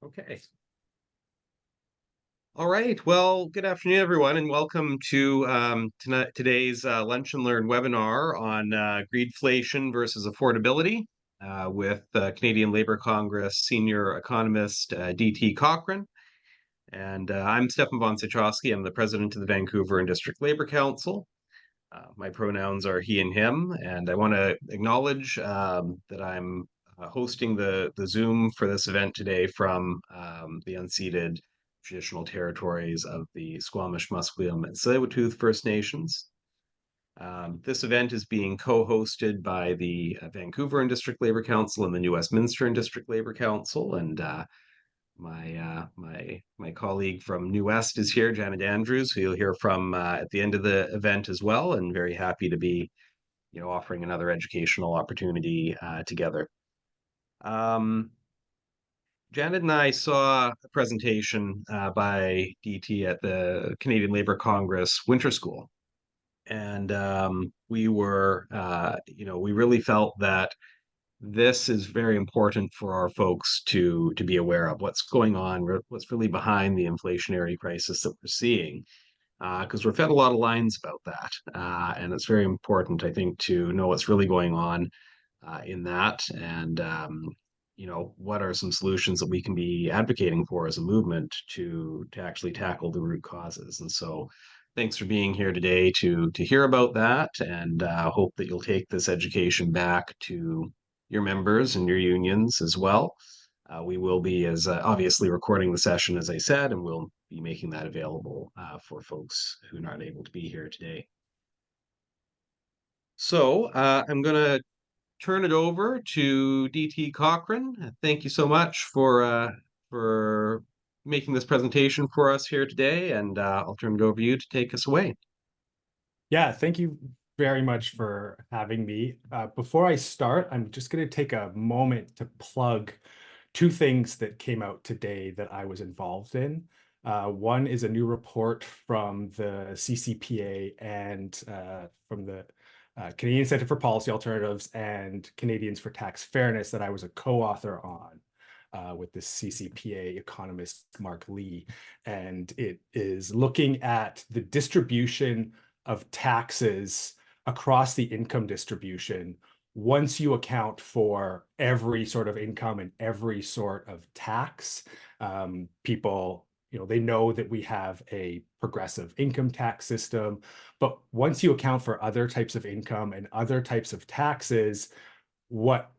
Okay. All right. Well, good afternoon, everyone, and welcome to today's Lunch and Learn webinar on greedflation versus affordability with Canadian Labour Congress Senior Economist DT Cochrane. And I'm Stefan von Sachowski. I'm the president of the Vancouver District Labour Council. My pronouns are he and him, and I want to acknowledge that I'm hosting the Zoom for this event today from the unceded traditional territories of the Squamish, Musqueam, and Tsleil-Waututh First Nations. This event is being co-hosted by the Vancouver District Labour Council and the New Westminster District Labour Council, and my colleague from New West is here, Janet Andrews, who you'll hear from at the end of the event as well, and very happy to be, offering another educational opportunity together. Janet and I saw a presentation by DT at the Canadian Labour Congress Winter School, and we were, we really felt that this is very important for our folks to be aware of what's going on, what's really behind the inflationary crisis that we're seeing, because we're fed a lot of lines about that, and it's very important, I think, to know what's really going on in that, and what are some solutions that we can be advocating for as a movement to actually tackle the root causes. And so thanks for being here today to hear about that, and hope that you'll take this education back to your members and your unions as well. We will be obviously recording the session, as I said, and we'll be making that available for folks who are not able to be here today. So I'm going to turn it over to DT Cochrane. Thank you so much for making this presentation for us here today, and I'll turn it over to you to take us away. Yeah, thank you very much for having me. Before I start, I'm just going to take a moment to plug two things that came out today that I was involved in. One is a new report from the CCPA and from the Canadian Centre for Policy Alternatives and Canadians for Tax Fairness that I was a co-author on with the CCPA economist Mark Lee. And it is looking at the distribution of taxes across the income distribution once you account for every sort of income and every sort of tax. People, they know that we have a progressive income tax system, but once you account for other types of income and other types of taxes, what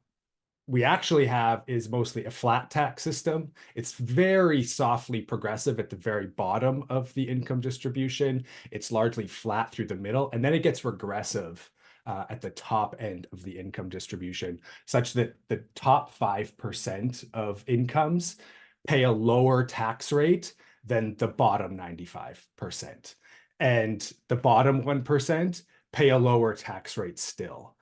we actually have is mostly a flat tax system. It's very softly progressive at the very bottom of the income distribution. It's largely flat through the middle, and then it gets regressive at the top end of the income distribution, such that the top 5% of incomes pay a lower tax rate than the bottom 95%. And the bottom 1% pay a lower tax rate still.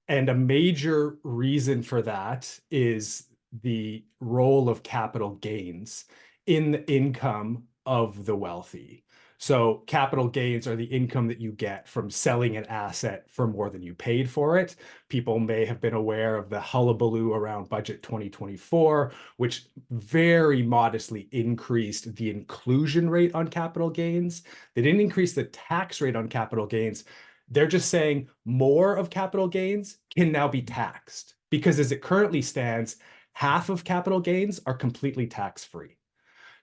And a major reason for that is the role of capital gains in the income of the wealthy. So capital gains are the income that you get from selling an asset for more than you paid for it. People may have been aware of the hullabaloo around Budget 2024, which very modestly increased the inclusion rate on capital gains. They didn't increase the tax rate on capital gains. They're just saying more of capital gains can now be taxed, because as it currently stands, half of capital gains are completely tax-free.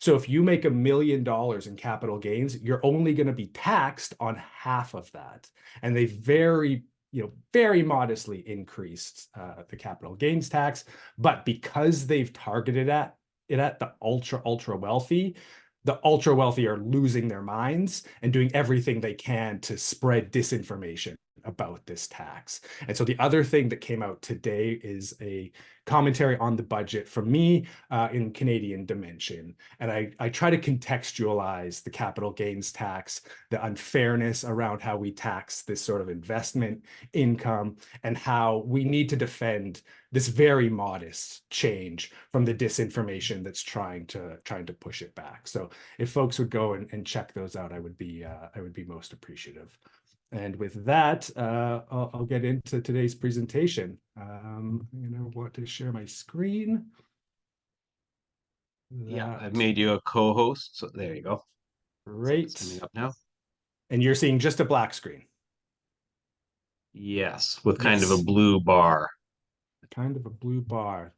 So if you make $1 million in capital gains, you're only going to be taxed on half of that. And they very modestly increased the capital gains tax. But because they've targeted it at the ultra wealthy, the ultra wealthy are losing their minds and doing everything they can to spread disinformation about this tax. And so the other thing that came out today is a commentary on the budget from me in Canadian dimension. And I try to contextualize the capital gains tax, the unfairness around how we tax this sort of investment income, and how we need to defend this very modest change from the disinformation that's trying to push it back. So if folks would go and check those out, I would be most appreciative. And with that, I'll get into today's presentation. I'm going to want to share my screen. Yeah, I've That made you a co-host, so there you go. So it's coming Great. up now. And you're seeing just a black screen. Yes, with kind of a Yes. blue bar. Kind of a blue bar.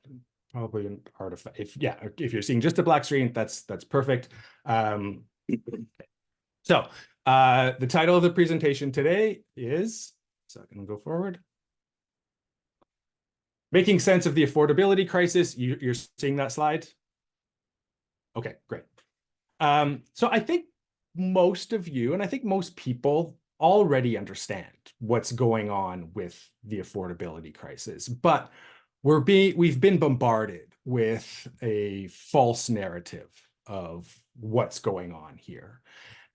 Probably an artifact. If you're seeing just a black screen, that's perfect. Um, so the title of the presentation today is, so I'm going to go forward. Making sense of the affordability crisis. You're seeing that slide? Okay, great. So I think most of you, and I think most people already understand what's going on with the affordability crisis, but we've been bombarded with a false narrative of what's going on here.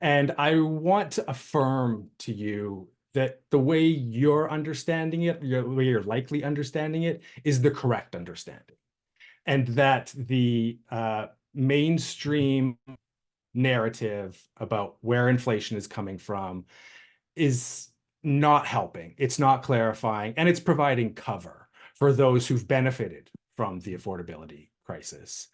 And I want to affirm to you that the way you're understanding it, the way you're likely understanding it, is the correct understanding. And that the mainstream narrative about where inflation is coming from is not helping. It's not clarifying, and it's providing cover for those who've benefited from the affordability crisis.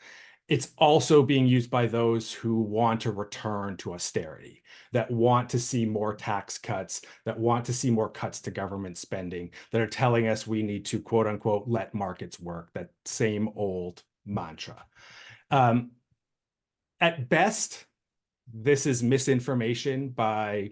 It's also being used by those who want to return to austerity, that want to see more tax cuts, that want to see more cuts to government spending, that are telling us we need to, quote unquote, let markets work, that same old mantra. At best, this is misinformation by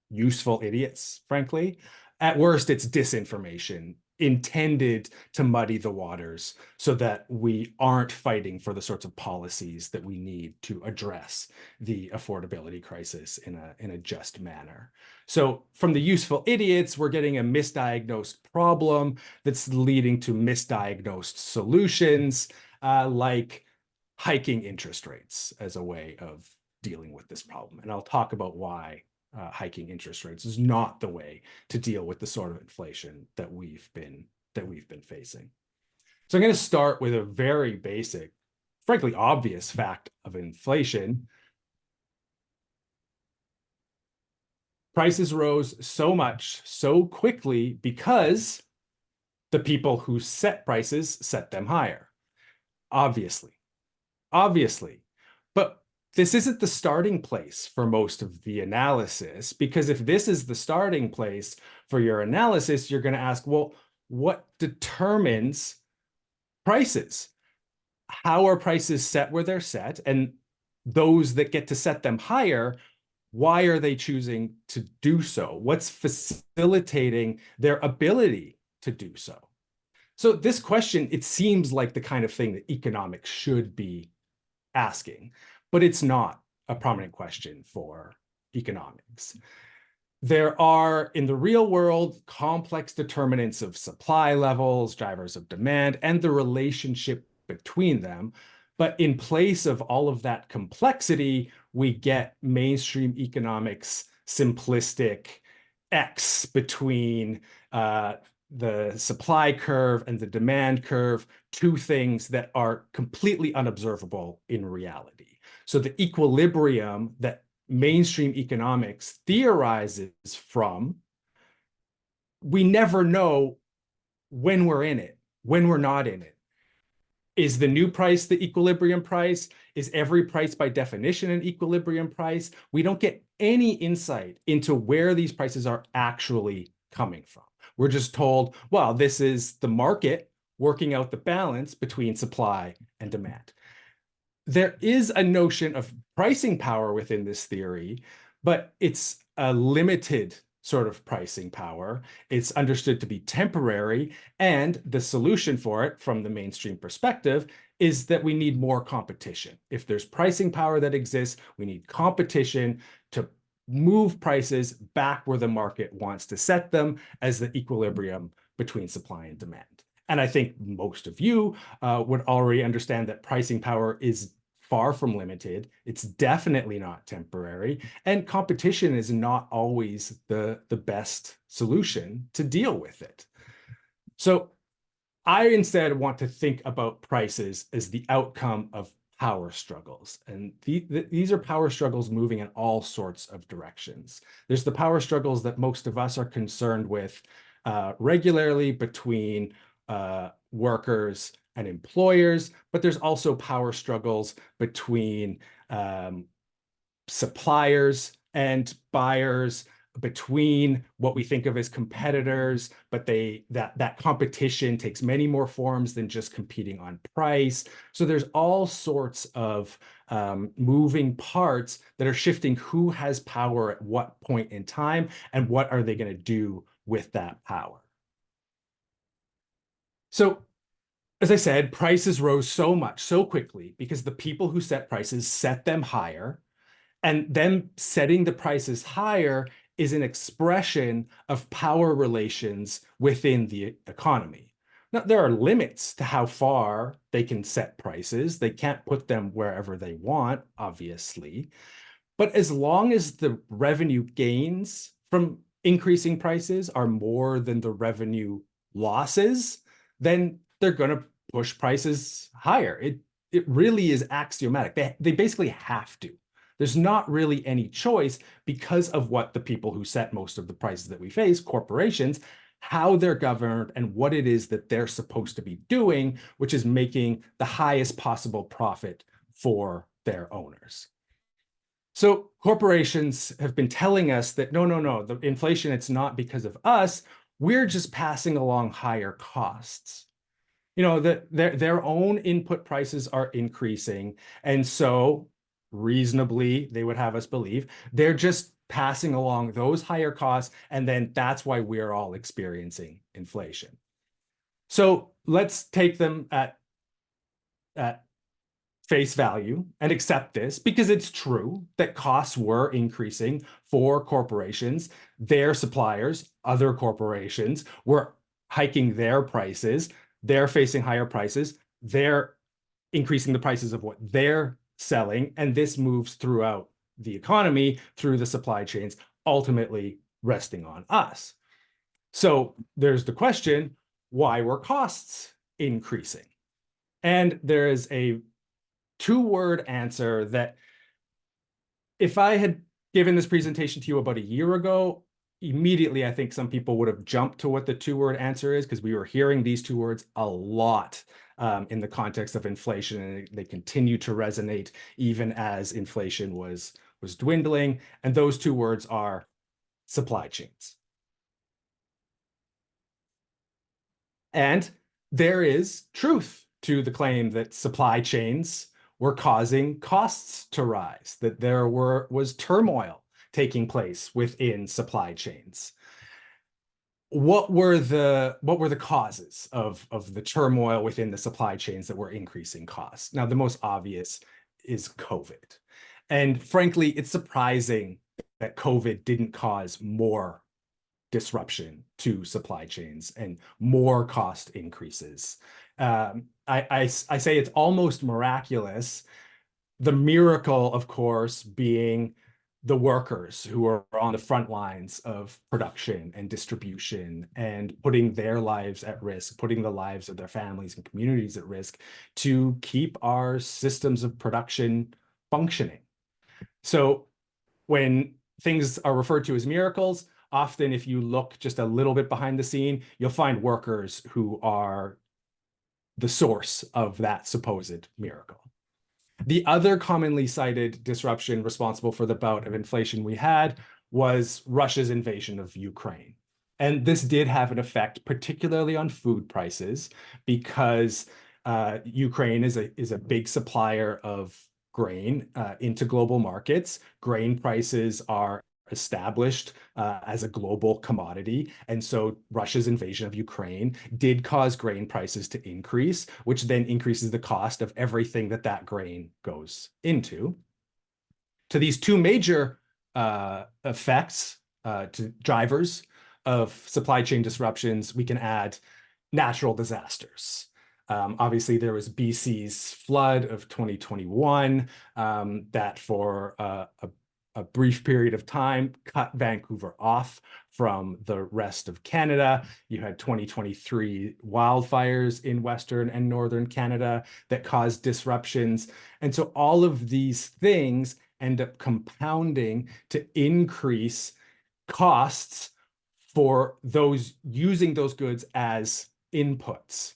useful idiots, frankly. At worst, it's disinformation intended to muddy the waters so that we aren't fighting for the sorts of policies that we need to address the affordability crisis in a just manner. So from the useful idiots, we're getting a misdiagnosed problem that's leading to misdiagnosed solutions, like hiking interest rates as a way of dealing with this problem. And I'll talk about why hiking interest rates is not the way to deal with the sort of inflation that we've been facing. So I'm going to start with a very basic, frankly obvious fact of inflation. Prices rose so much so quickly because the people who set prices set them higher. Obviously. But this isn't the starting place for most of the analysis, because if this is the starting place for your analysis, you're going to ask, well, what determines prices? How are prices set where they're set? And those that get to set them higher, why are they choosing to do so? What's facilitating their ability to do so? So this question, it seems like the kind of thing that economics should be asking, but it's not a prominent question for economics. There are, in the real world, complex determinants of supply levels, drivers of demand, and the relationship between them. But in place of all of that complexity, we get mainstream economics simplistic X between the supply curve and the demand curve, two things that are completely unobservable in reality. So the equilibrium that mainstream economics theorizes from, we never know when we're in it, when we're not in it. Is the new price the equilibrium price? Is every price by definition an equilibrium price? We don't get any insight into where these prices are actually coming from. We're just told, well, this is the market working out the balance between supply and demand. There is a notion of pricing power within this theory, but it's a limited sort of pricing power. It's understood to be temporary, and the solution for it from the mainstream perspective is that we need more competition. If there's pricing power that exists, we need competition to move prices back where the market wants to set them as the equilibrium between supply and demand. And I think most of you would already understand that pricing power is far from limited. It's definitely not temporary, and competition is not always the best solution to deal with it. So I instead want to think about prices as the outcome of power struggles. And these are power struggles moving in all sorts of directions. There's the power struggles that most of us are concerned with regularly between workers and employers, but there's also power struggles between suppliers and buyers, between what we think of as competitors, but that competition takes many more forms than just competing on price. So there's all sorts of moving parts that are shifting who has power at what point in time and what are they going to do with that power. So as I said, prices rose so much, so quickly, because the people who set prices set them higher. And them setting the prices higher is an expression of power relations within the economy. Now, there are limits to how far they can set prices. They can't put them wherever they want, obviously. But as long as the revenue gains from increasing prices are more than the revenue losses, then they're going to push prices higher. It really is axiomatic. They basically have to. There's not really any choice because of what the people who set most of the prices that we face, corporations, how they're governed and what it is that they're supposed to be doing, which is making the highest possible profit for their owners. So corporations have been telling us that no, the inflation, it's not because of us. We're just passing along higher costs. Their own input prices are increasing. And so reasonably, they would have us believe they're just passing along those higher costs. And then that's why we're all experiencing inflation. So let's take them at face value and accept this because it's true that costs were increasing for corporations. Their suppliers, other corporations, were hiking their prices. They're facing higher prices. They're increasing the prices of what they're selling. And this moves throughout the economy, through the supply chains, ultimately resting on us. So there's the question, why were costs increasing? And there is a two-word answer that if I had given this presentation to you about a year ago, immediately I think some people would have jumped to what the two-word answer is because we were hearing these two words a lot in the context of inflation, and they continue to resonate even as inflation was dwindling. And those two words are supply chains. And there is truth to the claim that supply chains were causing costs to rise, that there was turmoil taking place within supply chains. What were the causes of the turmoil within the supply chains that were increasing costs? Now, the most obvious is COVID. And frankly, it's surprising that COVID didn't cause more disruption to supply chains and more cost increases. I say it's almost miraculous. The miracle, of course, being the workers who are on the front lines of production and distribution and putting their lives at risk, putting the lives of their families and communities at risk to keep our systems of production functioning. So when things are referred to as miracles, often if you look just a little bit behind the scene, you'll find workers who are the source of that supposed miracle. The other commonly cited disruption responsible for the bout of inflation we had was Russia's invasion of Ukraine. And this did have an effect, particularly on food prices, because Ukraine is a big supplier of grain into global markets. Grain prices are established as a global commodity. And so Russia's invasion of Ukraine did cause grain prices to increase, which then increases the cost of everything that grain goes into. To these two major effects, to drivers of supply chain disruptions, we can add natural disasters. Obviously, there was BC's flood of 2021 that for a brief period of time cut Vancouver off from the rest of Canada. You had 2023 wildfires in Western and Northern Canada that caused disruptions. And so all of these things end up compounding to increase costs for those using those goods as inputs.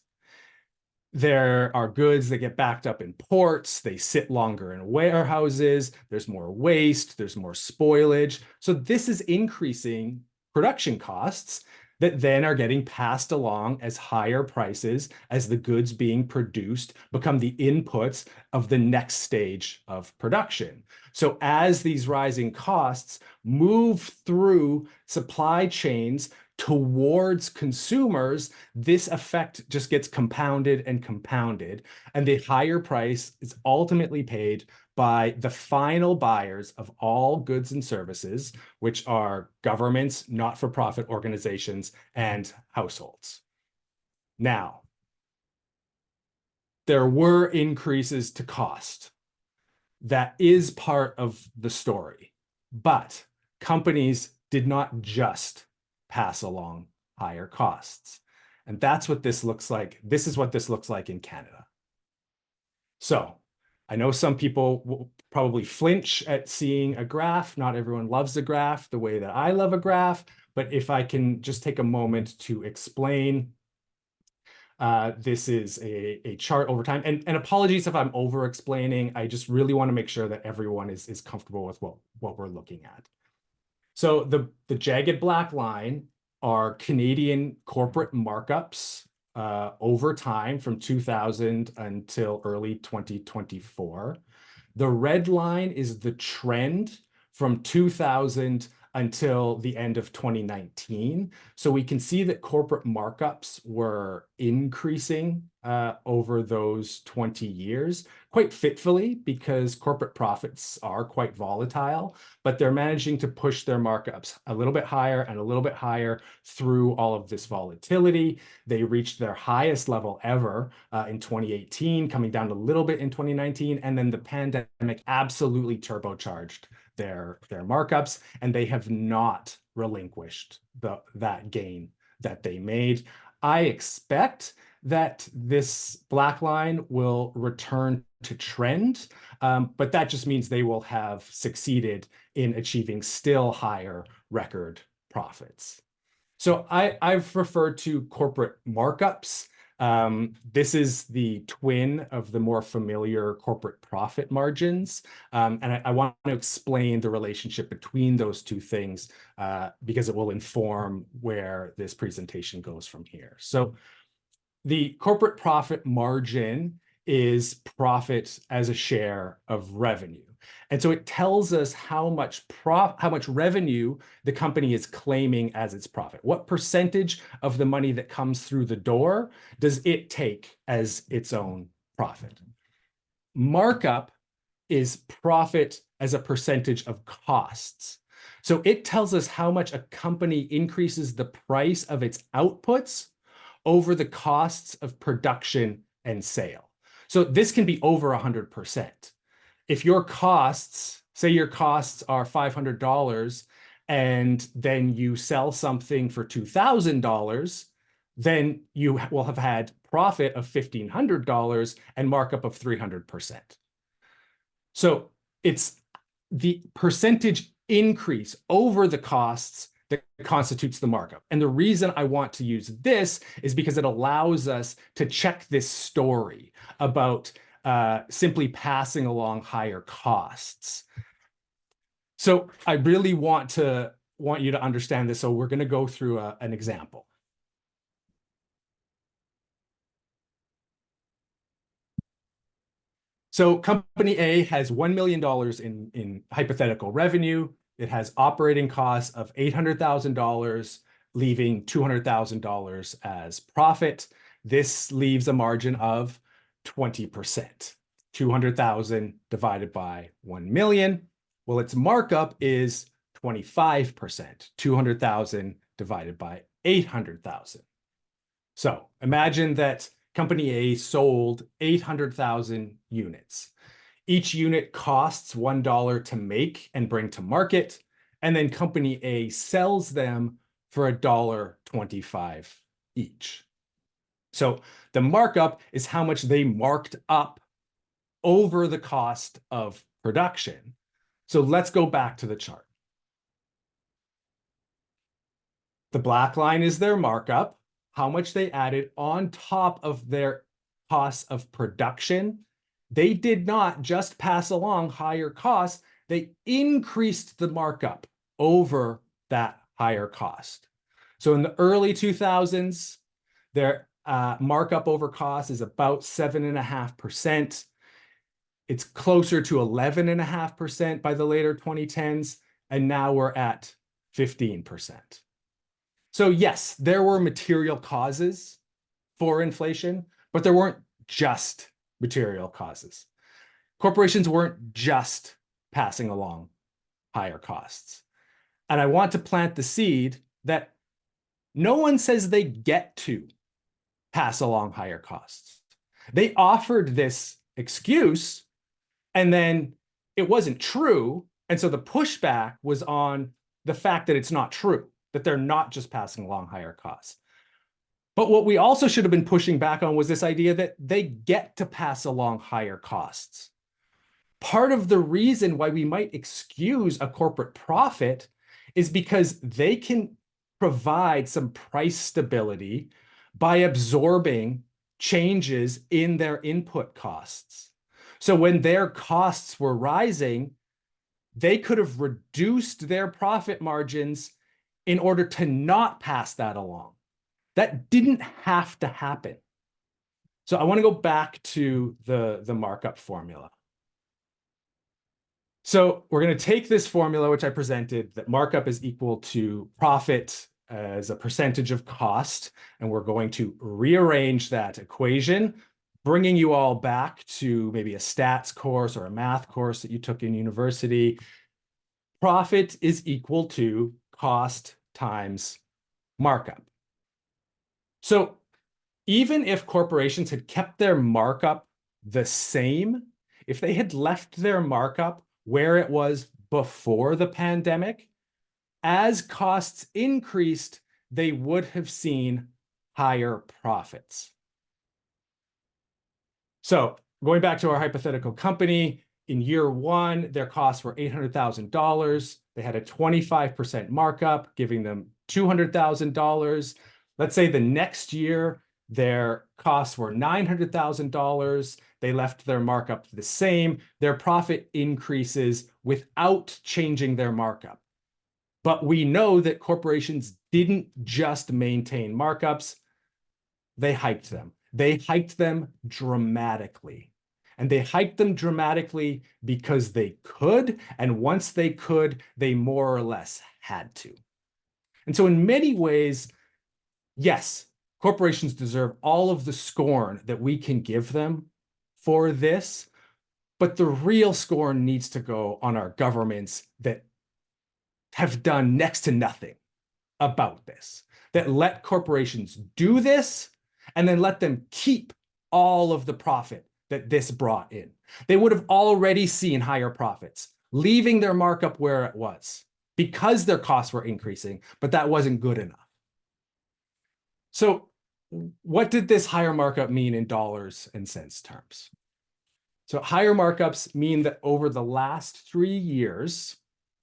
There are goods that get backed up in ports, they sit longer in warehouses, there's more waste, there's more spoilage. So this is increasing production costs that then are getting passed along as higher prices as the goods being produced become the inputs of the next stage of production. So as these rising costs move through supply chains towards consumers, this effect just gets compounded and compounded. And the higher price is ultimately paid by the final buyers of all goods and services, which are governments, not-for-profit organizations, and households. Now, there were increases to cost. That is part of the story. But companies did not just pass along higher costs. And that's what this looks like. This is what this looks like in Canada. So I know some people will probably flinch at seeing a graph. Not everyone loves a graph the way that I love a graph. But if I can just take a moment to explain, this is a chart over time. And apologies if I'm over explaining. I just really want to make sure that everyone is comfortable with what we're looking at. So the jagged black line are Canadian corporate markups over time from 2000 until early 2024. The red line is the trend from 2000 until the end of 2019. So we can see that corporate markups were increasing over those 20 years, quite fitfully because corporate profits are quite volatile, but they're managing to push their markups a little bit higher and a little bit higher through all of this volatility. They reached their highest level ever in 2018, coming down a little bit in 2019, and then the pandemic absolutely turbocharged their markups, and they have not relinquished that gain that they made. I expect that this black line will return to trend, but that just means they will have succeeded in achieving still higher record profits. So I've referred to corporate markups. This is the twin of the more familiar corporate profit margins. And I want to explain the relationship between those two things because it will inform where this presentation goes from here. So the corporate profit margin is profit as a share of revenue. And so it tells us how much revenue the company is claiming as its profit. What percentage of the money that comes through the door does it take as its own profit? Markup is profit as a percentage of costs. So it tells us how much a company increases the price of its outputs over the costs of production and sale. So this can be over 100%. If your costs, say your costs are $500 and then you sell something for $2,000, then you will have had profit of $1,500 and markup of 300%. So it's the percentage increase over the costs that constitutes the markup. And the reason I want to use this is because it allows us to check this story about simply passing along higher costs. So I really want you to understand this. So we're going to go through an example. So company A has $1 million in hypothetical revenue. It has operating costs of $800,000, leaving $200,000 as profit. This leaves a margin of 20%. 200,000 divided by 1 million. Well, its markup is 25%. 200,000 divided by 800,000. So imagine that Company A sold 800,000 units. Each unit costs $1 to make and bring to market, and then Company A sells them for $1.25 each. So the markup is how much they marked up over the cost of production. So let's go back to the chart. The black line is their markup, how much they added on top of their costs of production, they did not just pass along higher costs, they increased the markup over that higher cost. So in the early 2000s, their markup over cost is about 7.5%. It's closer to 11.5% by the later 2010s, and now we're at 15%. So yes, there were material causes for inflation, but there weren't just material causes. Corporations weren't just passing along higher costs. And I want to plant the seed that no one says they get to pass along higher costs. They offered this excuse, and then it wasn't true. And so the pushback was on the fact that it's not true, that they're not just passing along higher costs. But what we also should have been pushing back on was this idea that they get to pass along higher costs. Part of the reason why we might excuse a corporate profit is because they can provide some price stability by absorbing changes in their input costs. So when their costs were rising, they could have reduced their profit margins in order to not pass that along. That didn't have to happen. So I want to go back to the markup formula. So we're going to take this formula, which I presented, that markup is equal to profit as a percentage of cost, and we're going to rearrange that equation, bringing you all back to maybe a stats course or a math course that you took in university. Profit is equal to cost times markup. So even if corporations had kept their markup the same, if they had left their markup where it was before the pandemic, as costs increased, they would have seen higher profits. So going back to our hypothetical company, in year one, their costs were $800,000. They had a 25% markup, giving them $200,000. Let's say the next year, their costs were $900,000. They left their markup the same. Their profit increases without changing their markup. But we know that corporations didn't just maintain markups, they hiked them. They hiked them dramatically. And they hiked them dramatically because they could, and once they could, they more or less had to. And so in many ways, yes, corporations deserve all of the scorn that we can give them for this, but the real scorn needs to go on our governments that have done next to nothing about this, that let corporations do this and then let them keep all of the profit that this brought in. They would have already seen higher profits, leaving their markup where it was because their costs were increasing, but that wasn't good enough. So what did this higher markup mean in dollars and cents terms? So higher markups mean that over the last 3 years,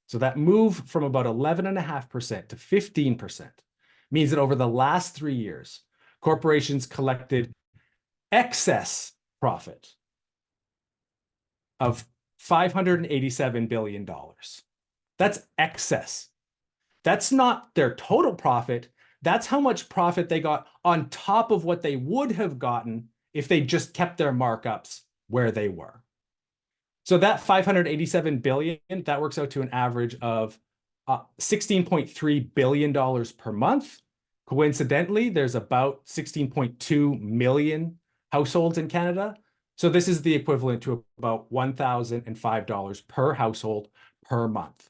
so that move from about 11.5% to 15% means that over the last 3 years, corporations collected excess profit of $587 billion. That's excess. That's not their total profit. That's how much profit they got on top of what they would have gotten if they just kept their markups where they were. So that $587 billion, that works out to an average of $16.3 billion per month. Coincidentally, there's about 16.2 million households in Canada. So this is the equivalent to about $1,005 per household per month.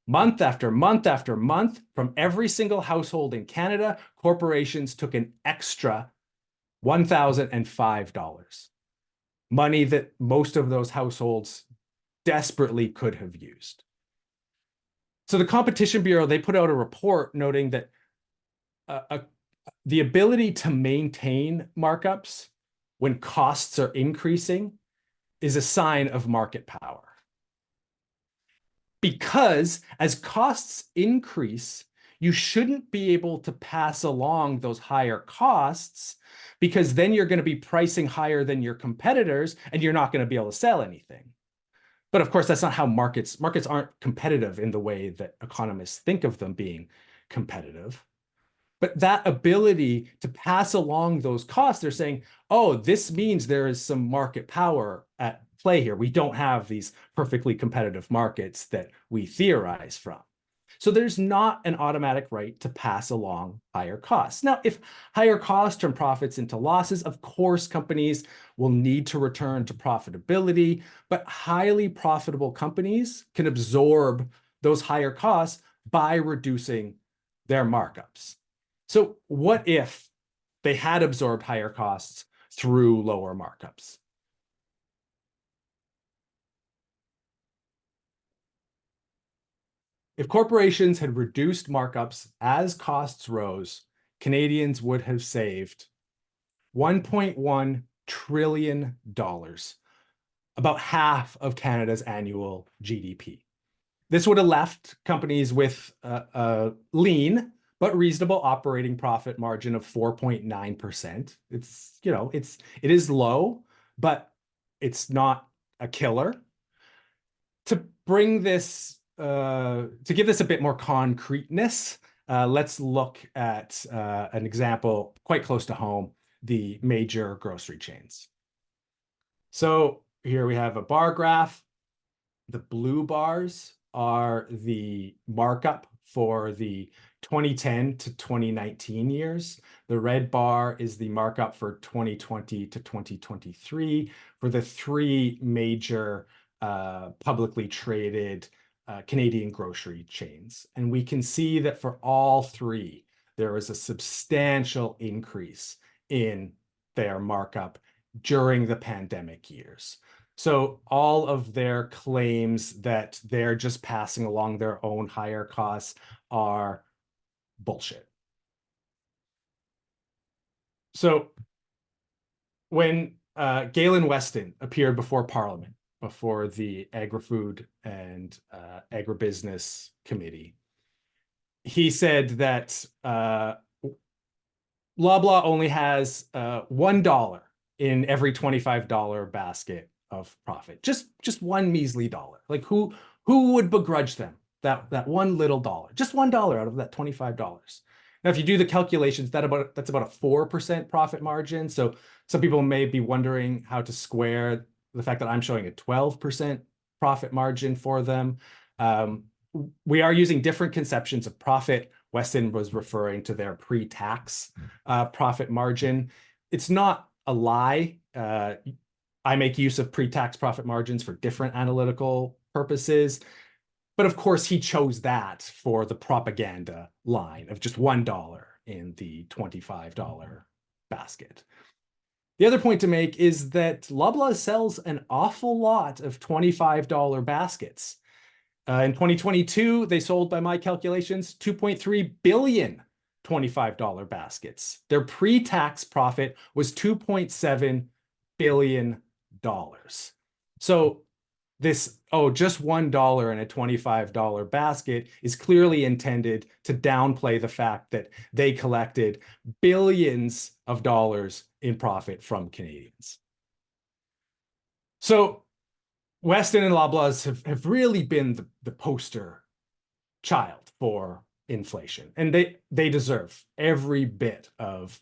Month after month after month, from every single household in Canada, corporations took an extra $1,005. Money that most of those households desperately could have used. So the Competition Bureau, they put out a report noting that the ability to maintain markups when costs are increasing is a sign of market power. Because as costs increase, you shouldn't be able to pass along those higher costs, because then you're going to be pricing higher than your competitors and you're not going to be able to sell anything. But of course, that's not how markets aren't competitive in the way that economists think of them being competitive. But that ability to pass along those costs, they're saying, oh, this means there is some market power at play here. We don't have these perfectly competitive markets that we theorize from. So there's not an automatic right to pass along higher costs. Now, if higher costs turn profits into losses, of course, companies will need to return to profitability, but highly profitable companies can absorb those higher costs by reducing their markups. So what if they had absorbed higher costs through lower markups? If corporations had reduced markups as costs rose, Canadians would have saved $1.1 trillion, about half of Canada's annual GDP. This would have left companies with a lean but reasonable operating profit margin of 4.9%. It is low, but it's not a killer. To bring this, to give this a bit more concreteness, let's look at an example quite close to home, the major grocery chains. So here we have a bar graph. The blue bars are the markup for the 2010 to 2019 years. The red bar is the markup for 2020 to 2023 for the three major publicly traded Canadian grocery chains. And we can see that for all three, there is a substantial increase in their markup during the pandemic years. So all of their claims that they're just passing along their own higher costs are bullshit. So when Galen Weston appeared before Parliament, before the Agri-Food and Agribusiness Committee, he said that Loblaw only has $1 in every $25 basket of profit. Just one measly dollar. Like who would begrudge them that one little dollar? Just $1 out of that $25. Now, if you do the calculations, that's about a 4% profit margin. So some people may be wondering how to square the fact that I'm showing a 12% profit margin for them. We are using different conceptions of profit. Weston was referring to their pre-tax profit margin. It's not a lie. I make use of pre-tax profit margins for different analytical purposes. But of course, he chose that for the propaganda line of just $1 in the $25 basket. The other point to make is that Loblaw sells an awful lot of $25 baskets. In 2022, they sold, by my calculations, 2.3 billion $25 baskets. Their pre-tax profit was $2.7 billion. So this, just $1 in a $25 basket is clearly intended to downplay the fact that they collected billions of dollars in profit from Canadians. So Weston and Loblaws have really been the poster child for inflation, and they deserve every bit of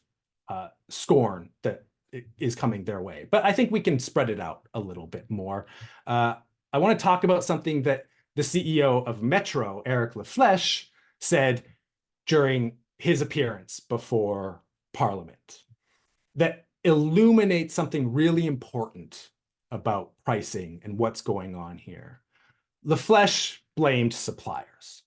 scorn that is coming their way. But I think we can spread it out a little bit more. I want to talk about something that the CEO of Metro, Eric LaFlèche, said during his appearance before Parliament that illuminates something really important about pricing and what's going on here. LaFlèche blamed suppliers.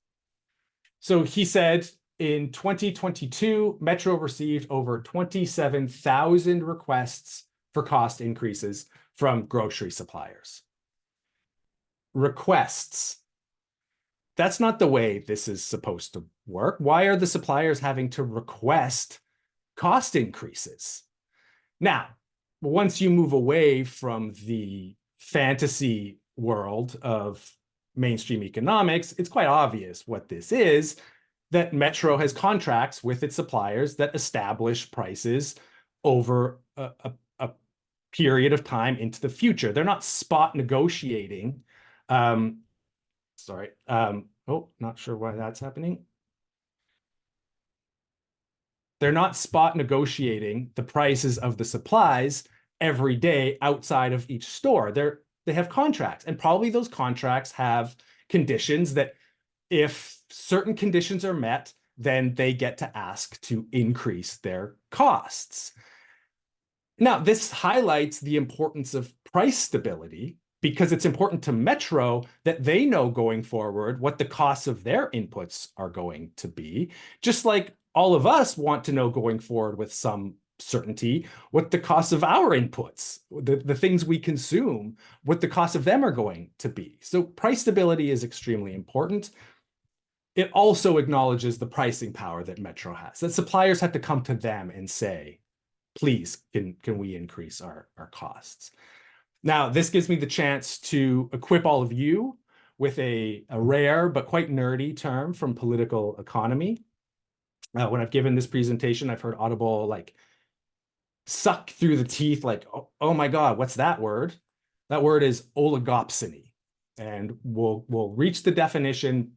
So he said in 2022, Metro received over 27,000 requests for cost increases from grocery suppliers. Requests. That's not the way this is supposed to work. Why are the suppliers having to request cost increases? Now, once you move away from the fantasy world of mainstream economics, it's quite obvious what this is. that Metro has contracts with its suppliers that establish prices over a period of time into the future. They're not spot negotiating. Sorry. Oh, not sure why that's happening. They're not spot negotiating the prices of the supplies every day outside of each store. They have contracts, and probably those contracts have conditions that if certain conditions are met, then they get to ask to increase their costs. Now, this highlights the importance of price stability because it's important to Metro that they know going forward what the costs of their inputs are going to be, just like all of us want to know going forward with some certainty what the costs of our inputs, the things we consume, what the costs of them are going to be. So price stability is extremely important. It also acknowledges the pricing power that Metro has, that suppliers have to come to them and say, please, can we increase our costs? Now, this gives me the chance to equip all of you with a rare but quite nerdy term from political economy. When I've given this presentation, I've heard audible like suck through the teeth like, oh my God, what's that word? That word is oligopsony. And we'll reach the definition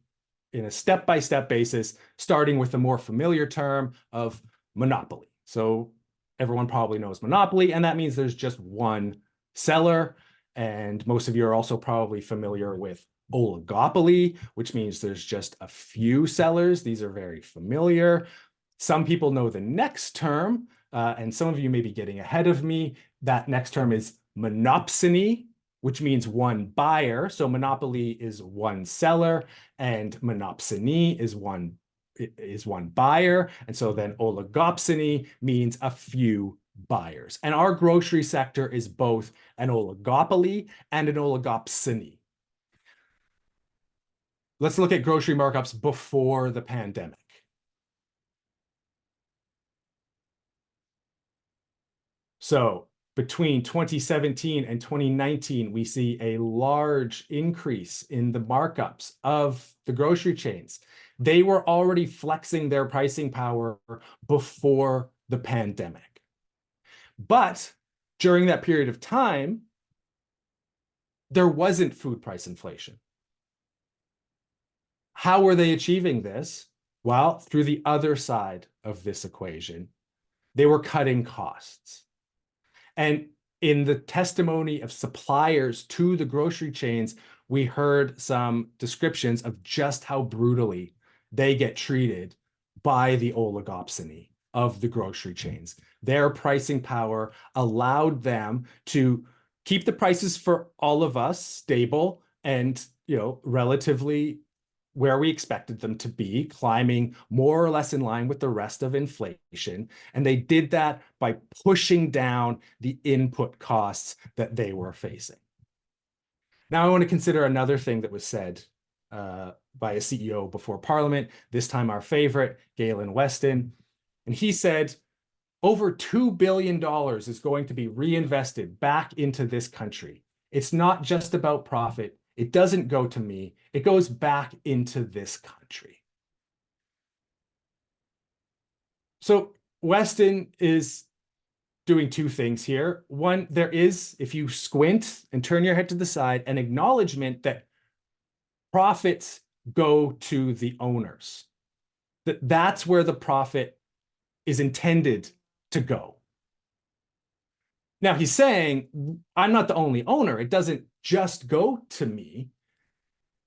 in a step-by-step basis, starting with the more familiar term of monopoly. So everyone probably knows monopoly, and that means there's just one seller. And most of you are also probably familiar with oligopoly, which means there's just a few sellers. These are very familiar. Some people know the next term, and some of you may be getting ahead of me. That next term is monopsony, which means one buyer. So monopoly is one seller, and monopsony is one buyer. And so then oligopsony means a few buyers. And our grocery sector is both an oligopoly and an oligopsony. Let's look at grocery markups before the pandemic. So between 2017 and 2019, we see a large increase in the markups of the grocery chains. They were already flexing their pricing power before the pandemic. But during that period of time, there wasn't food price inflation. How were they achieving this? Well, through the other side of this equation, they were cutting costs. And in the testimony of suppliers to the grocery chains, we heard some descriptions of just how brutally they get treated by the oligopsony of the grocery chains. Their pricing power allowed them to keep the prices for all of us stable and, relatively where we expected them to be, climbing more or less in line with the rest of inflation. And they did that by pushing down the input costs that they were facing. Now, I want to consider another thing that was said by a CEO before Parliament, this time our favorite, Galen Weston. And he said, over $2 billion is going to be reinvested back into this country. It's not just about profit. It doesn't go to me. It goes back into this country. So Weston is doing two things here. One, there is, if you squint and turn your head to the side, an acknowledgement that profits go to the owners. That's where the profit is intended to go. Now he's saying, I'm not the only owner. It doesn't just go to me,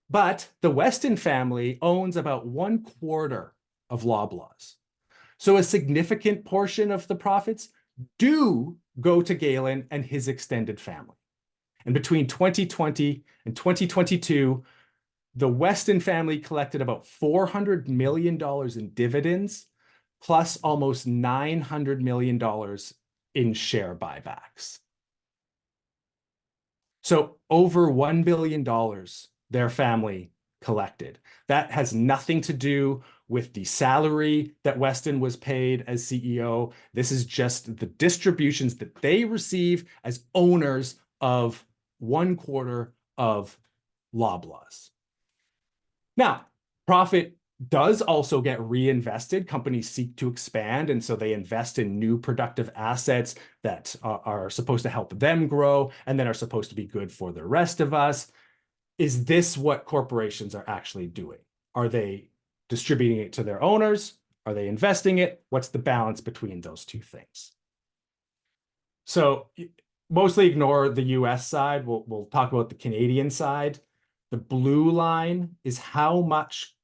but the Weston family owns about 1/4 of Loblaws. So a significant portion of the profits do go to Galen and his extended family. And between 2020 and 2022, the Weston family collected about $400 million in dividends, plus almost $900 million in share buybacks. So over $1 billion their family collected. That has nothing to do with the salary that Weston was paid as CEO. This is just the distributions that they receive as owners of 1/4 of Loblaws. Now, profit does also get reinvested. Companies seek to expand, and so they invest in new productive assets that are supposed to help them grow and then are supposed to be good for the rest of us. Is this what corporations are actually doing? Are they distributing it to their owners? Are they investing it? What's the balance between those two things? So mostly ignore the US side. We'll talk about the Canadian side. The blue line is how much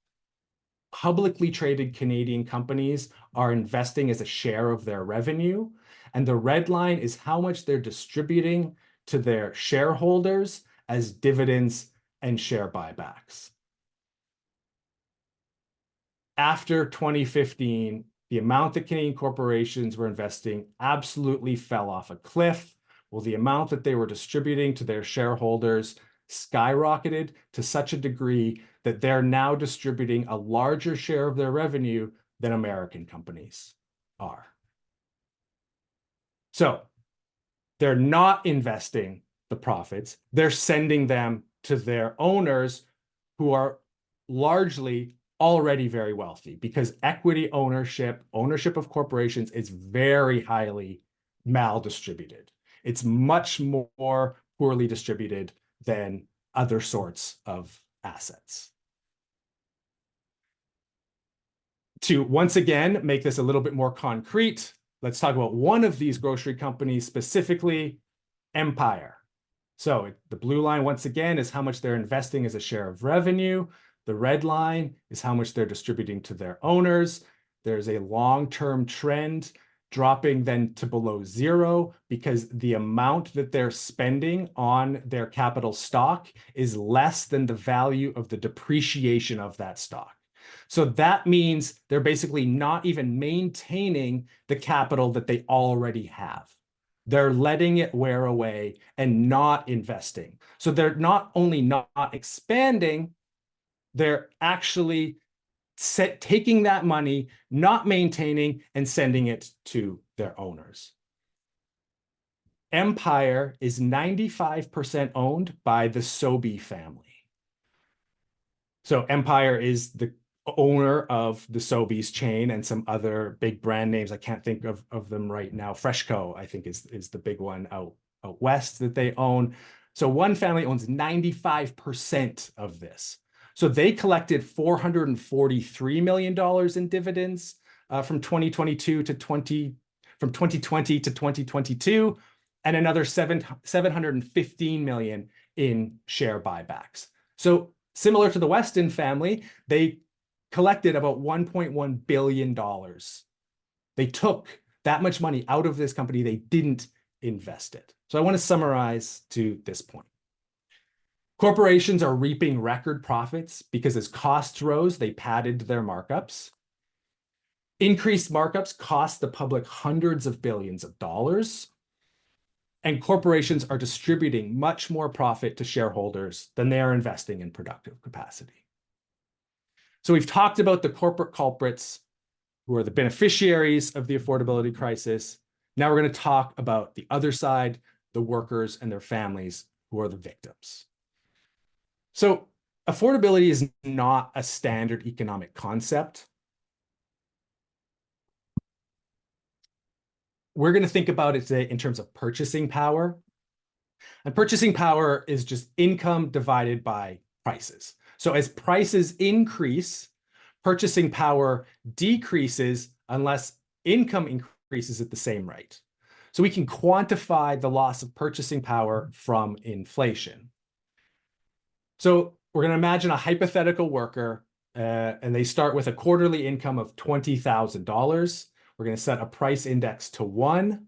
publicly traded Canadian companies are investing as a share of their revenue. And the red line is how much they're distributing to their shareholders as dividends and share buybacks. After 2015, the amount that Canadian corporations were investing absolutely fell off a cliff. Well, the amount that they were distributing to their shareholders skyrocketed to such a degree that they're now distributing a larger share of their revenue than American companies are. So they're not investing the profits, they're sending them to their owners who are largely already very wealthy, because equity ownership of corporations is very highly maldistributed. It's much more poorly distributed than other sorts of assets. To once again make this a little bit more concrete, let's talk about one of these grocery companies specifically, Empire. So the blue line, once again, is how much they're investing as a share of revenue. The red line is how much they're distributing to their owners. There's a long-term trend dropping then to below zero because the amount that they're spending on their capital stock is less than the value of the depreciation of that stock. So that means they're basically not even maintaining the capital that they already have. They're letting it wear away and not investing. So they're not only not expanding, they're actually taking that money, not maintaining, and sending it to their owners. Empire is 95% owned by the Sobey family. So Empire is the owner of the Sobeys chain and some other big brand names. I can't think of them right now. Freshco, I think, is the big one out west that they own. So one family owns 95% of this. So they collected $443 million in dividends from 2022 to from 2020 to 2022, and another $715 million in share buybacks. So similar to the Weston family, they collected about $1.1 billion. They took that much money out of this company. They didn't invest it. So I want to summarize to this point. Corporations are reaping record profits because as costs rose, they padded their markups. Increased markups cost the public hundreds of billions of dollars. And corporations are distributing much more profit to shareholders than they are investing in productive capacity. So we've talked about the corporate culprits who are the beneficiaries of the affordability crisis. Now we're going to talk about the other side, the workers and their families who are the victims. So affordability is not a standard economic concept. We're going to think about it today in terms of purchasing power. And purchasing power is just income divided by prices. So as prices increase, purchasing power decreases unless income increases at the same rate. So we can quantify the loss of purchasing power from inflation. So we're going to imagine a hypothetical worker, and they start with a quarterly income of $20,000. We're going to set a price index to 1.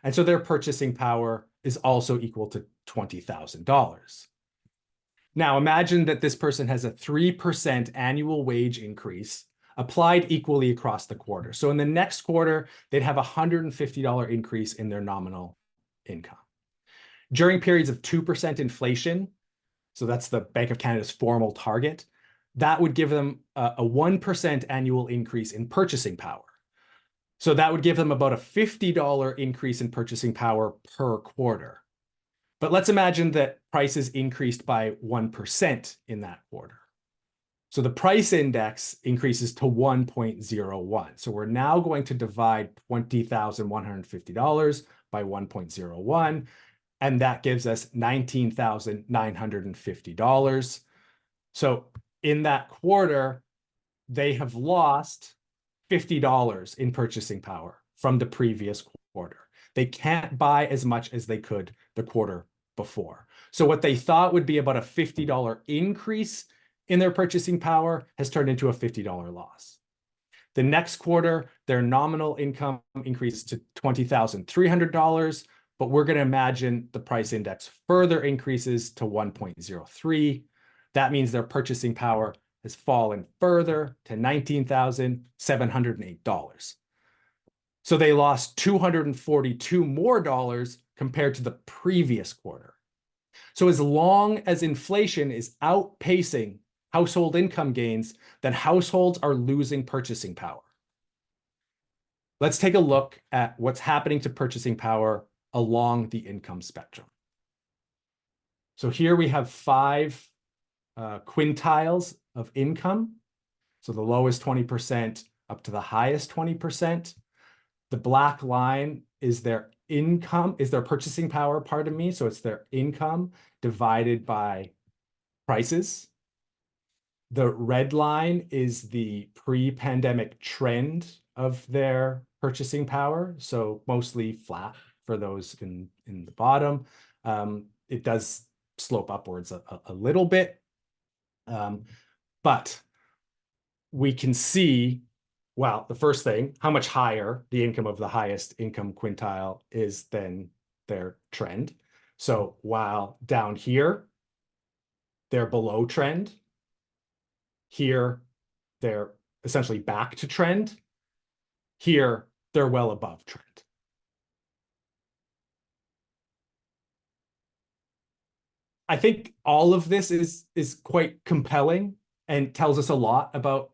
And so their purchasing power is also equal to $20,000. Now imagine that this person has a 3% annual wage increase applied equally across the quarter. So in the next quarter, they'd have a $150 increase in their nominal income. During periods of 2% inflation, so that's the Bank of Canada's formal target, that would give them a 1% annual increase in purchasing power. So that would give them about a $50 increase in purchasing power per quarter. But let's imagine that prices increased by 1% in that quarter. So the price index increases to 1.01. So we're now going to divide $20,150 by 1.01, and that gives us $19,950. So in that quarter, they have lost $50 in purchasing power from the previous quarter. They can't buy as much as they could the quarter before. So what they thought would be about a $50 increase in their purchasing power has turned into a $50 loss. The next quarter, their nominal income increases to $20,300, but we're going to imagine the price index further increases to 1.03. That means their purchasing power has fallen further to $19,708. So they lost $242 more compared to the previous quarter. So as long as inflation is outpacing household income gains, then households are losing purchasing power. Let's take a look at what's happening to purchasing power along the income spectrum. So here we have 5 quintiles of income. So the lowest 20% up to the highest 20%. The black line is their income, is their purchasing power, pardon me. So it's their income divided by prices. The red line is the pre-pandemic trend of their purchasing power. So mostly flat for those in the bottom. It does slope upwards a little bit. But we can see, well, the first thing, how much higher the income of the highest income quintile is than their trend. So while down here, they're below trend, here, they're essentially back to trend. Here, they're well above trend. I think all of this is quite compelling and tells us a lot about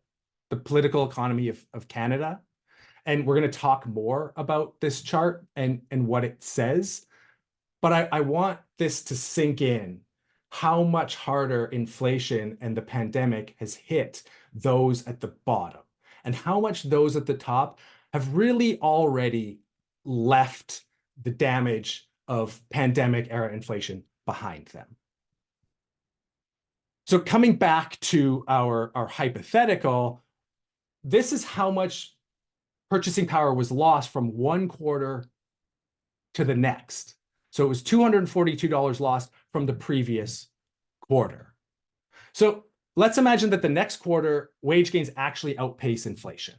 the political economy of Canada. And we're going to talk more about this chart and what it says. But I want this to sink in, how much harder inflation and the pandemic has hit those at the bottom, and how much those at the top have really already left the damage of pandemic-era inflation behind them. So coming back to our hypothetical, this is how much purchasing power was lost from one quarter to the next. So it was $242 lost from the previous quarter. So let's imagine that the next quarter, wage gains actually outpace inflation.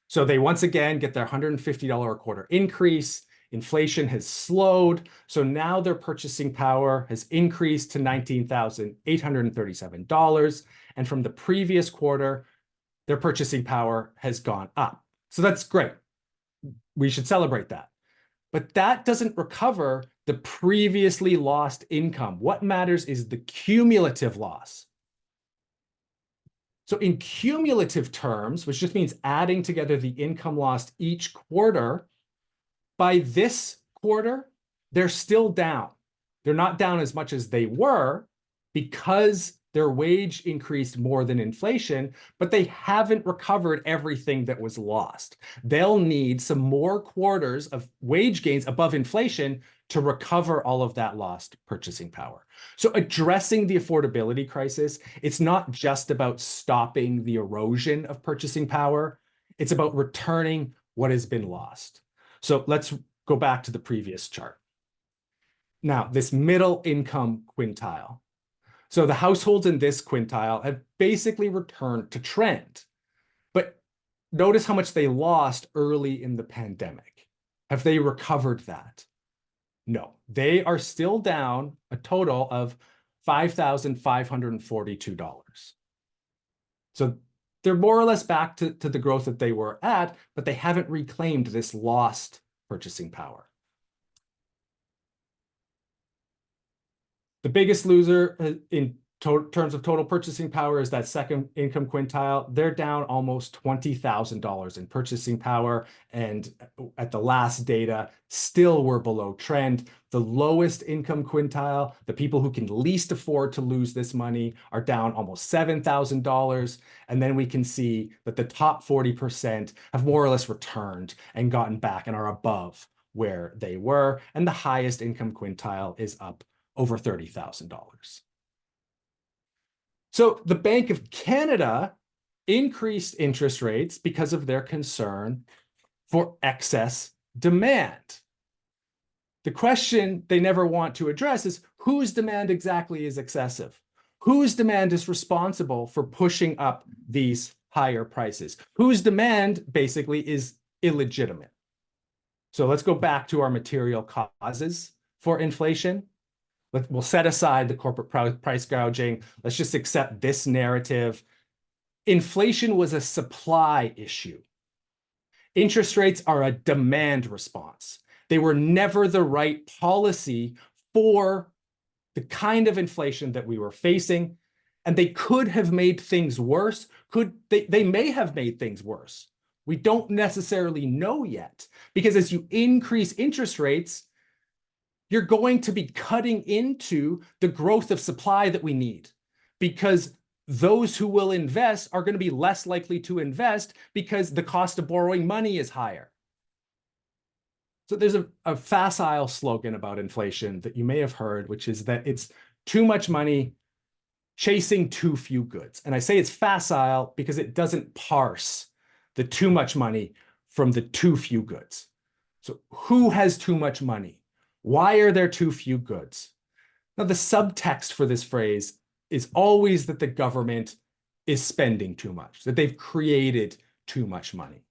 So they once again get their $150 a quarter increase. Inflation has slowed. So now their purchasing power has increased to $19,837. And from the previous quarter, their purchasing power has gone up. So that's great. We should celebrate that. But that doesn't recover the previously lost income. What matters is the cumulative loss. So in cumulative terms, which just means adding together the income lost each quarter, by this quarter, they're still down. They're not down as much as they were because their wage increased more than inflation, but they haven't recovered everything that was lost. They'll need some more quarters of wage gains above inflation to recover all of that lost purchasing power. So addressing the affordability crisis, it's not just about stopping the erosion of purchasing power. It's about returning what has been lost. So let's go back to the previous chart. Now, this middle income quintile. So the households in this quintile have basically returned to trend. But notice how much they lost early in the pandemic. Have they recovered that? No, they are still down a total of $5,542. So they're more or less back to the growth that they were at, but they haven't reclaimed this lost purchasing power. The biggest loser in terms of total purchasing power is that second income quintile. They're down almost $20,000 in purchasing power. And at the last data, still we're below trend. The lowest income quintile, the people who can least afford to lose this money, are down almost $7,000. And then we can see that the top 40% have more or less returned and gotten back and are above where they were. And the highest income quintile is up over $30,000. So the Bank of Canada increased interest rates because of their concern for excess demand. The question they never want to address is whose demand exactly is excessive? Whose demand is responsible for pushing up these higher prices? Whose demand basically is illegitimate? So let's go back to our material causes for inflation. We'll set aside the corporate price gouging. Let's just accept this narrative. Inflation was a supply issue. Interest rates are a demand response. They were never the right policy for the kind of inflation that we were facing, and they could have made things worse. They may have made things worse. We don't necessarily know yet, because as you increase interest rates, you're going to be cutting into the growth of supply that we need, because those who will invest are going to be less likely to invest because the cost of borrowing money is higher. So there's a facile slogan about inflation that you may have heard, which is that it's too much money chasing too few goods. And I say it's facile because it doesn't parse the too much money from the too few goods. So who has too much money? Why are there too few goods? Now, the subtext for this phrase is always that the government is spending too much, that they've created too much money.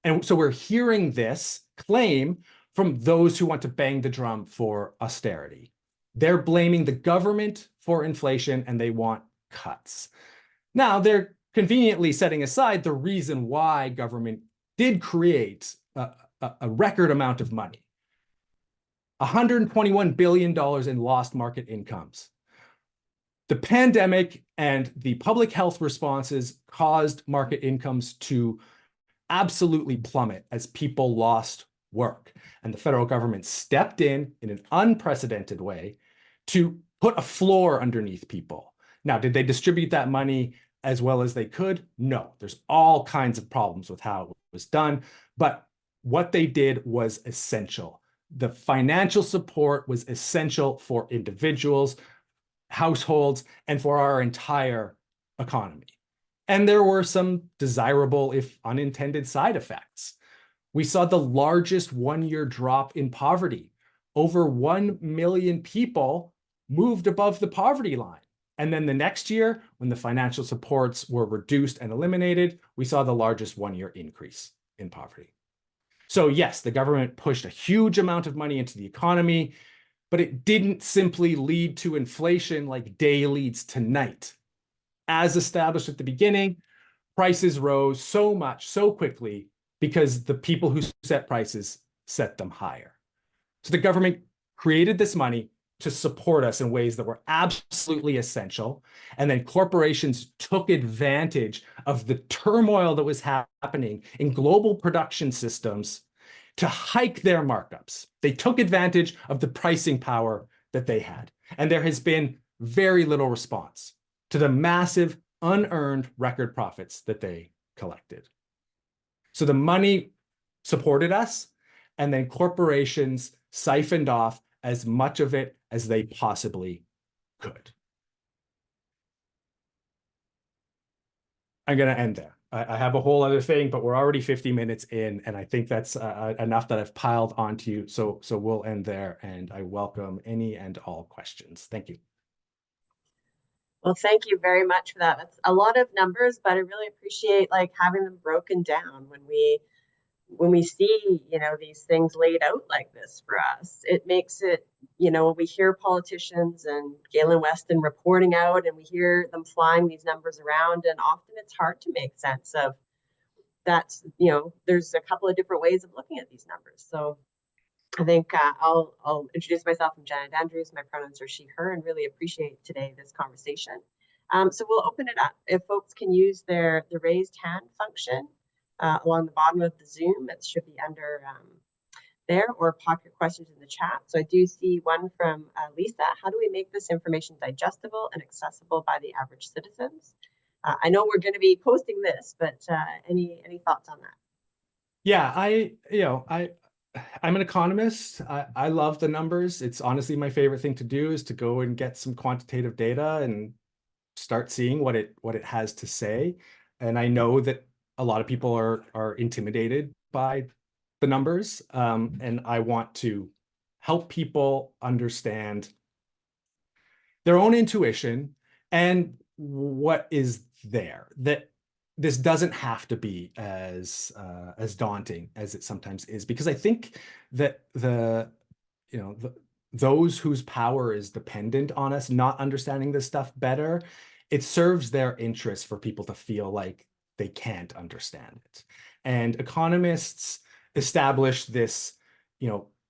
And so we're hearing this claim from those who want to bang the drum for austerity. They're blaming the government for inflation and they want cuts. Now, they're conveniently setting aside the reason why government did create a record amount of money. $121 billion in lost market incomes. The pandemic and the public health responses caused market incomes to absolutely plummet as people lost work. And the federal government stepped in an unprecedented way to put a floor underneath people. Now, did they distribute that money as well as they could? No, there's all kinds of problems with how it was done, but what they did was essential. The financial support was essential for individuals, households, and for our entire economy. And there were some desirable, if unintended, side effects. We saw the largest one-year drop in poverty. Over 1 million people moved above the poverty line. And then the next year, when the financial supports were reduced and eliminated, we saw the largest one-year increase in poverty. So yes, the government pushed a huge amount of money into the economy, but it didn't simply lead to inflation like day leads to night. As established at the beginning, prices rose so much, so quickly, because the people who set prices set them higher. So the government created this money to support us in ways that were absolutely essential. And then corporations took advantage of the turmoil that was happening in global production systems to hike their markups. They took advantage of the pricing power that they had. And there has been very little response to the massive unearned record profits that they collected. So the money supported us, and then corporations siphoned off as much of it as they possibly could. I'm going to end there. I have a whole other thing, but we're already 50 minutes in, and I think that's enough that I've piled onto you. So we'll end there, and I welcome any and all questions. Thank you. Well, thank you very much for that. That's a lot of numbers, but I really appreciate having them broken down when we see, these things laid out like this for us. It makes it, when we hear politicians and Galen Weston reporting out and we hear them flying these numbers around, and often it's hard to make sense of that. There's a couple of different ways of looking at these numbers. So I think I'll introduce myself. I'm Janet Andrews. My pronouns are she, her, and really appreciate today this conversation. So we'll open it up. If folks can use the raised hand function along the bottom of the Zoom, it should be under there, or pop your questions in the chat. So I do see one from Lisa. How do we make this information digestible and accessible by the average citizens? I know we're going to be posting this, but any thoughts on that? Yeah, I'm an economist. I love the numbers. It's honestly my favorite thing to do is to go and get some quantitative data and start seeing what it has to say. And I know that a lot of people are intimidated by the numbers, and I want to help people understand their own intuition and what is there, that this doesn't have to be as daunting as it sometimes is, because I think that those whose power is dependent on us not understanding this stuff better, it serves their interest for people to feel like they can't understand it. And economists establish this,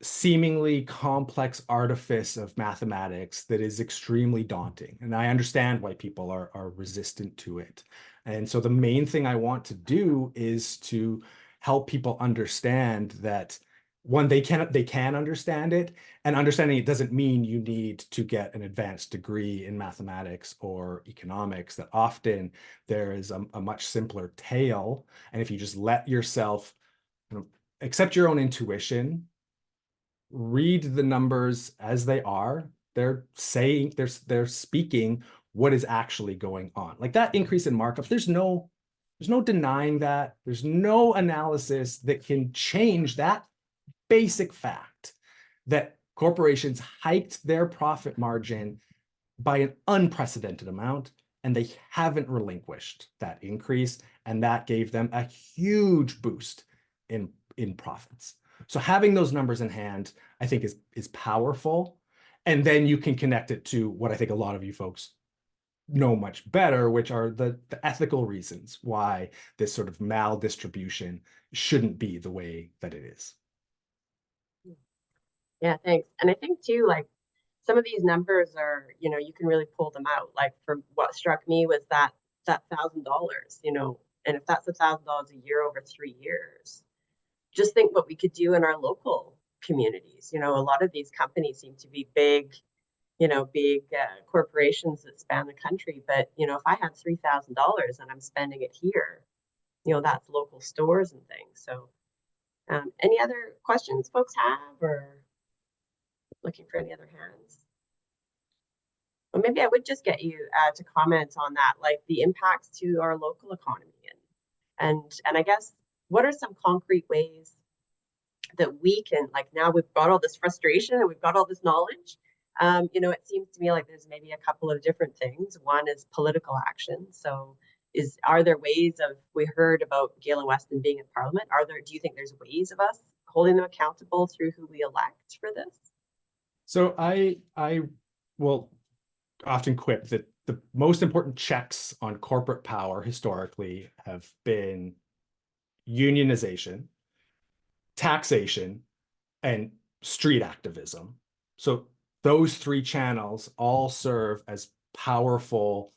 seemingly complex artifice of mathematics that is extremely daunting. And I understand why people are resistant to it. And so the main thing I want to do is to help people understand that, one, they can understand it, and understanding it doesn't mean you need to get an advanced degree in mathematics or economics, that often there is a much simpler tale. And if you just let yourself accept your own intuition, read the numbers as they are, they're speaking what is actually going on. Like that increase in markup, there's no denying that. There's no analysis that can change that basic fact that corporations hiked their profit margin by an unprecedented amount, and they haven't relinquished that increase, and that gave them a huge boost in profits. So having those numbers in hand, I think is powerful. And then you can connect it to what I think a lot of you folks know much better, which are the ethical reasons why this sort of maldistribution shouldn't be the way that it is. Yeah, thanks. And I think too, like some of these numbers are, you can really pull them out. Like for what struck me was that $1,000, and if that's $1,000 a year over 3 years, just think what we could do in our local communities. A lot of these companies seem to be big corporations that span the country. But, if I had $3,000 and I'm spending it here, that's local stores and things. So any other questions folks have, or looking for any other hands? Well, maybe I would just get you to comment on that, like the impacts to our local economy. And I guess, what are some concrete ways that we can, like, now we've got all this frustration and we've got all this knowledge, it seems to me like there's maybe a couple of different things. One is political action. So are there ways of, we heard about Galen Weston being in Parliament. Do you think there's ways of us holding them accountable through who we elect for this? So I will often quip that the most important checks on corporate power historically have been unionization, taxation, and street activism. So those three channels all serve as powerful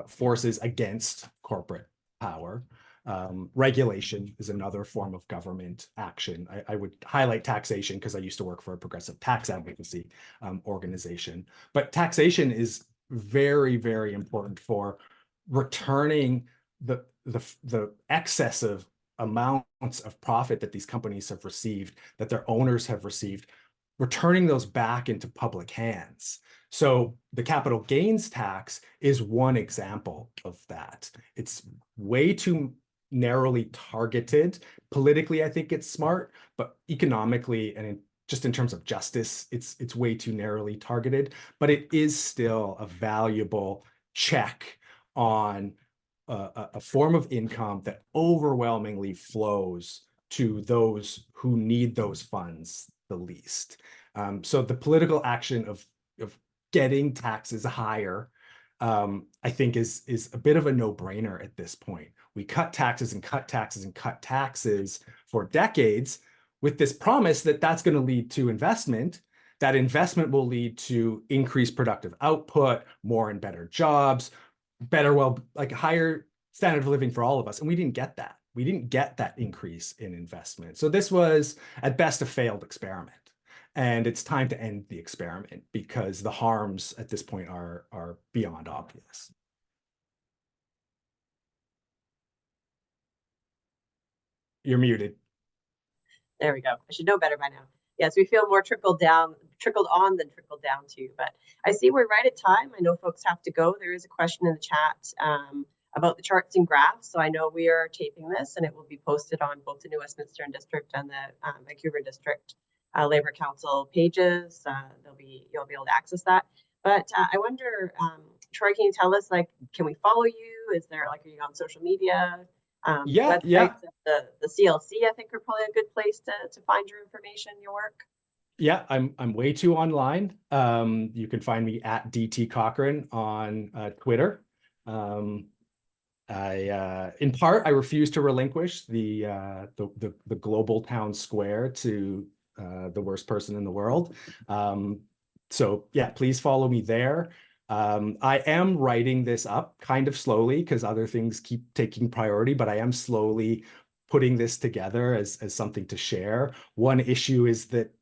forces against corporate power. Regulation is another form of government action. I would highlight taxation because I used to work for a progressive tax advocacy organization. But taxation is very, very important for returning the excessive amounts of profit that these companies have received, that their owners have received, returning those back into public hands. So the capital gains tax is one example of that. It's way too narrowly targeted. Politically, I think it's smart, but economically and just in terms of justice, it's way too narrowly targeted. But it is still a valuable check on a form of income that overwhelmingly flows to those who need those funds the least. So the political action of getting taxes higher, I think is a bit of a no-brainer at this point. We cut taxes and cut taxes and cut taxes for decades with this promise that that's going to lead to investment. That investment will lead to increased productive output, more and better jobs, better, like higher standard of living for all of us. And we didn't get that. We didn't get that increase in investment. So this was at best a failed experiment. And it's time to end the experiment because the harms at this point are beyond obvious. You're muted. There we go. I should know better by now. Yes, we feel more trickled on than trickled down too. But I see we're right at time. I know folks have to go. There is a question in the chat about the charts and graphs. So I know we are taping this, and it will be posted on both the New Westminster District and the Vancouver District Labour Council pages. You'll be able to access that. But I wonder, Troy, can you tell us, like, can we follow you? Is there, like, are you on social media? Yeah. The CLC, I think, are probably a good place to find your information, your work. Yeah, I'm way too online. You can find me at DT Cochrane on Twitter. In part, I refuse to relinquish the global town square to the worst person in the world. So yeah, please follow me there. I am writing this up kind of slowly because other things keep taking priority, but I am slowly putting this together as something to share. One issue is that,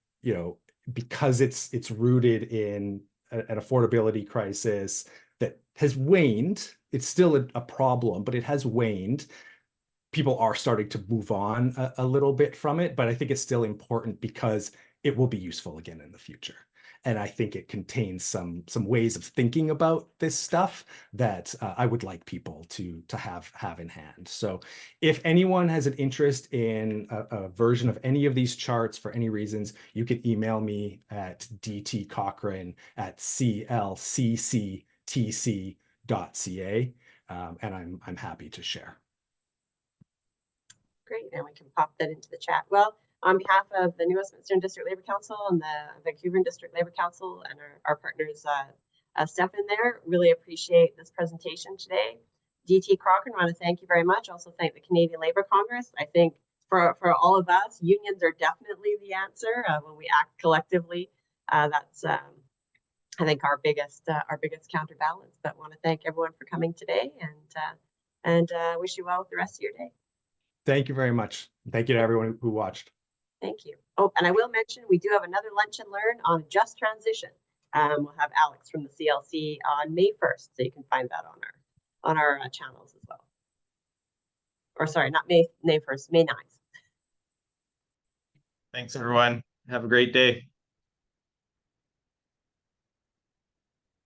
because it's rooted in an affordability crisis that has waned. It's still a problem, but it has waned. People are starting to move on a little bit from it, but I think it's still important because it will be useful again in the future. And I think it contains some ways of thinking about this stuff that I would like people to have in hand. So if anyone has an interest in a version of any of these charts for any reasons, you can email me at dtcochrane@clcctc.ca, and I'm happy to share. Great, and we can pop that into the chat. Well, on behalf of the New Westminster District Labour Council and the Vancouver District Labour Council and our partners, Stefan there, really appreciate this presentation today. DT Cochrane, I want to thank you very much. Also thank the Canadian Labour Congress. I think for all of us, unions are definitely the answer when we act collectively. That's I think our biggest counterbalance. But I want to thank everyone for coming today and wish you well with the rest of your day. Thank you very much. Thank you to everyone who watched. Thank you. Oh, and I will mention we do have another Lunch and Learn on just transition. We'll have Alex from the CLC on May 1st, so you can find that on our channels as well. Or sorry, not May 1st, May 9th. Thanks, everyone. Have a great day.